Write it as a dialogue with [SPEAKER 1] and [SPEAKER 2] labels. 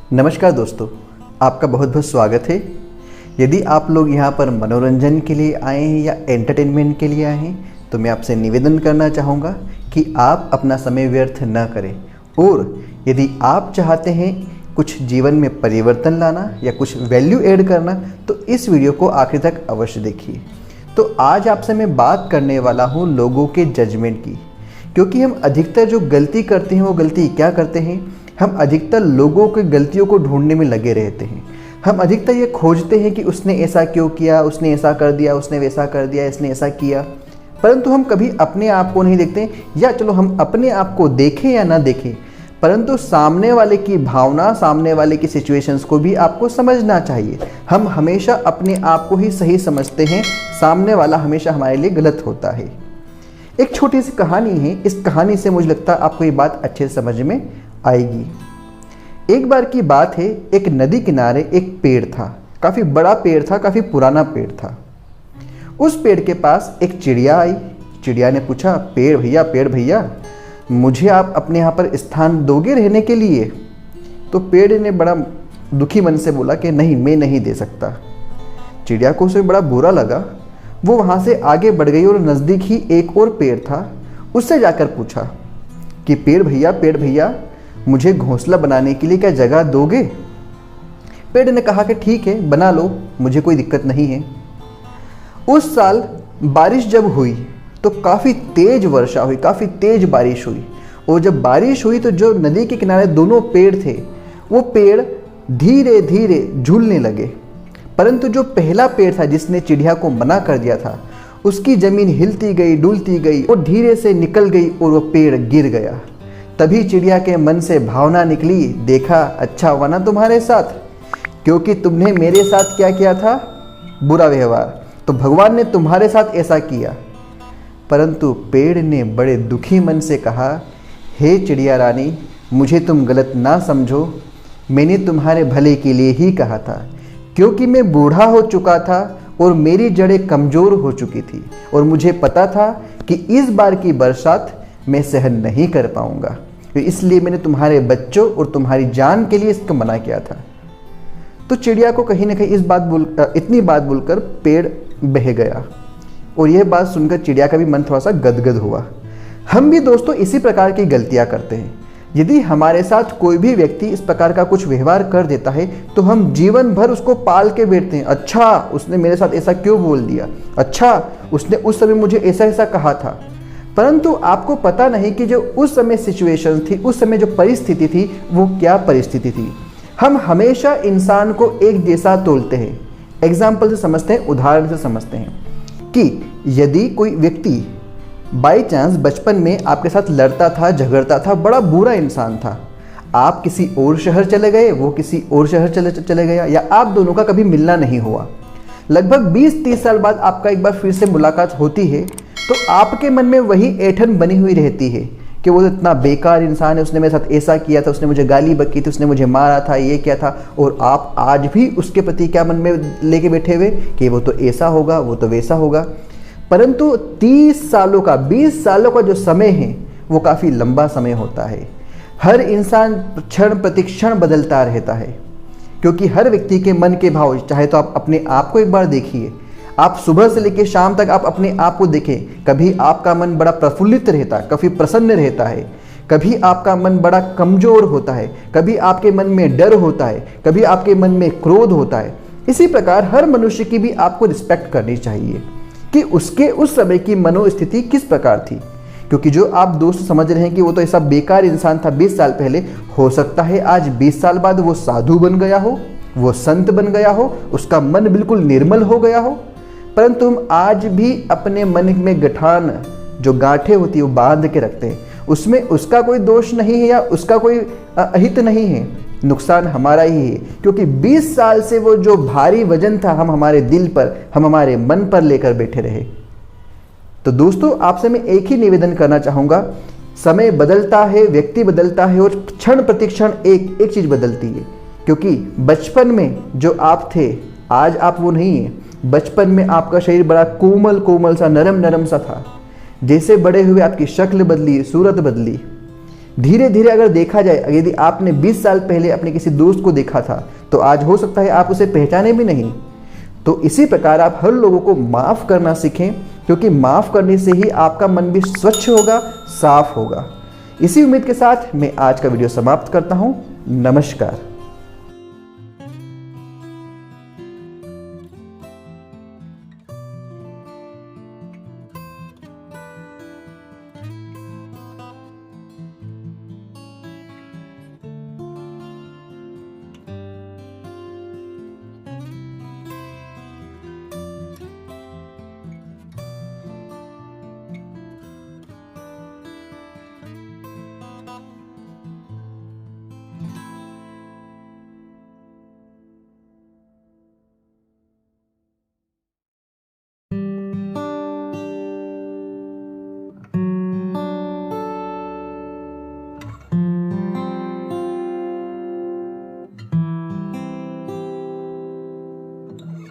[SPEAKER 1] नमस्कार दोस्तों, आपका बहुत बहुत स्वागत है। यदि आप लोग यहाँ पर मनोरंजन के लिए आए हैं या एंटरटेनमेंट के लिए आए हैं तो मैं आपसे निवेदन करना चाहूँगा कि आप अपना समय व्यर्थ न करें। और यदि आप चाहते हैं कुछ जीवन में परिवर्तन लाना या कुछ वैल्यू ऐड करना तो इस वीडियो को आखिर तक अवश्य देखिए। तो आज आपसे मैं बात करने वाला हूँ लोगों के जजमेंट की, क्योंकि हम अधिकतर जो गलती करते हैं वो गलती क्या करते हैं, हम अधिकतर लोगों की गलतियों को ढूंढने में लगे रहते हैं। हम अधिकतर ये खोजते हैं कि उसने ऐसा क्यों किया, उसने ऐसा कर दिया, उसने वैसा कर दिया, इसने ऐसा किया, परंतु हम कभी अपने आप को नहीं देखते। या चलो हम अपने आप को देखें या ना देखें, परंतु सामने वाले की भावना, सामने वाले की सिचुएशंस को भी आपको समझना चाहिए। हम हमेशा अपने आप को ही सही समझते हैं, सामने वाला हमेशा हमारे लिए गलत होता है। एक छोटी सी कहानी है, इस कहानी से मुझे लगता है आपको ये बात अच्छे से समझ में आएगी। एक बार की बात है, एक नदी किनारे एक पेड़ था, काफ़ी बड़ा पेड़ था, काफ़ी पुराना पेड़ था। उस पेड़ के पास एक चिड़िया आई। चिड़िया ने पूछा, पेड़ भैया मुझे आप अपने यहाँ पर स्थान दोगे रहने के लिए? तो पेड़ ने बड़ा दुखी मन से बोला कि नहीं, मैं नहीं दे सकता। चिड़िया को उसे बड़ा बुरा लगा। वो वहाँ से आगे बढ़ गई और नज़दीक ही एक और पेड़ था, उससे जाकर पूछा कि पेड़ भैया मुझे घोंसला बनाने के लिए क्या जगह दोगे? पेड़ ने कहा कि ठीक है, बना लो, मुझे कोई दिक्कत नहीं है। उस साल बारिश जब हुई तो काफ़ी तेज वर्षा हुई, काफ़ी तेज बारिश हुई। और जब बारिश हुई तो जो नदी के किनारे दोनों पेड़ थे वो पेड़ धीरे धीरे झूलने लगे, परंतु जो पहला पेड़ था जिसने चिड़िया को मना कर दिया था, उसकी ज़मीन हिलती गई, डुलती गई और धीरे से निकल गई और वो पेड़ गिर गया। तभी चिड़िया के मन से भावना निकली, देखा अच्छा हुआ ना तुम्हारे साथ, क्योंकि तुमने मेरे साथ क्या किया था, बुरा व्यवहार, तो भगवान ने तुम्हारे साथ ऐसा किया। परंतु पेड़ ने बड़े दुखी मन से कहा, हे चिड़िया रानी, मुझे तुम गलत ना समझो, मैंने तुम्हारे भले के लिए ही कहा था, क्योंकि मैं बूढ़ा हो चुका था और मेरी जड़ें कमज़ोर हो चुकी थी और मुझे पता था कि इस बार की बरसात मैं सहन नहीं कर पाऊंगा, तो इसलिए मैंने तुम्हारे बच्चों और तुम्हारी जान के लिए इसको मना किया था। तो चिड़िया को कहीं ना कहीं इतनी बात बोलकर पेड़ बह गया और यह बात सुनकर चिड़िया का भी मन थोड़ा सा गदगद हुआ। हम भी दोस्तों इसी प्रकार की गलतियां करते हैं। यदि हमारे साथ कोई भी व्यक्ति इस प्रकार का कुछ व्यवहार कर देता है तो हम जीवन भर उसको पाल के बैठते हैं। अच्छा, उसने मेरे साथ ऐसा क्यों बोल दिया, अच्छा उसने उस समय मुझे ऐसा ऐसा कहा था। परंतु आपको पता नहीं कि जो उस समय सिचुएशन थी, उस समय जो परिस्थिति थी, वो क्या परिस्थिति थी। हम हमेशा इंसान को एक जैसा तोलते हैं। एग्जाम्पल से समझते हैं, उदाहरण से समझते हैं कि यदि कोई व्यक्ति बाई चांस बचपन में आपके साथ लड़ता था, झगड़ता था, बड़ा बुरा इंसान था, आप किसी और शहर चले गए, वो किसी और शहर चले गया, या आप दोनों का कभी मिलना नहीं हुआ, लगभग 20-30 साल बाद आपका एक बार फिर से मुलाकात होती है, तो आपके मन में वही ऐंठन बनी हुई रहती है कि वो इतना बेकार इंसान है, उसने मेरे साथ ऐसा किया था, उसने मुझे गाली बकी थी, उसने मुझे मारा था, ये किया था। और आप आज भी उसके प्रति क्या मन में लेके बैठे हुए कि वो तो ऐसा होगा, वो तो वैसा होगा। परंतु 30 सालों का, 20 सालों का जो समय है वो काफ़ी लंबा समय होता है। हर इंसान क्षण प्रतिक्षण बदलता रहता है, क्योंकि हर व्यक्ति के मन के भाव, चाहे तो आप अपने आप को एक बार देखिए, आप सुबह से लेकर शाम तक आप अपने आप को देखें, कभी आपका मन बड़ा प्रफुल्लित रहता है, कभी प्रसन्न रहता है, कभी आपका मन बड़ा कमज़ोर होता है, कभी आपके मन में डर होता है, कभी आपके मन में क्रोध होता है। इसी प्रकार हर मनुष्य की भी आपको रिस्पेक्ट करनी चाहिए कि उसके उस समय की मनोस्थिति किस प्रकार थी। क्योंकि जो आप दोस्त समझ रहे हैं कि वो तो ऐसा बेकार इंसान था 20 साल पहले, हो सकता है आज 20 साल बाद वो साधु बन गया हो, वो संत बन गया हो, उसका मन बिल्कुल निर्मल हो गया हो। परंतु हम आज भी अपने मन में गठान, जो गांठें होती है, वो बांध के रखते हैं। उसमें उसका कोई दोष नहीं है या उसका कोई अहित नहीं है, नुकसान हमारा ही है, क्योंकि 20 साल से वो जो भारी वजन था हम हमारे दिल पर, हम हमारे मन पर लेकर बैठे रहे। तो दोस्तों आपसे मैं एक ही निवेदन करना चाहूँगा, समय बदलता है, व्यक्ति बदलता है और क्षण प्रतिक्षण एक चीज़ बदलती है। क्योंकि बचपन में जो आप थे, आज आप वो नहीं है। बचपन में आपका शरीर बड़ा कोमल कोमल सा, नरम नरम सा था। जैसे बड़े हुए आपकी शक्ल बदली, सूरत बदली। धीरे धीरे अगर देखा जाए, यदि आपने 20 साल पहले अपने किसी दोस्त को देखा था तो आज हो सकता है आप उसे पहचाने भी नहीं। तो इसी प्रकार आप हर लोगों को माफ़ करना सीखें, क्योंकि माफ़ करने से ही आपका मन भी स्वच्छ होगा, साफ होगा। इसी उम्मीद के साथ मैं आज का वीडियो समाप्त करता हूँ। नमस्कार।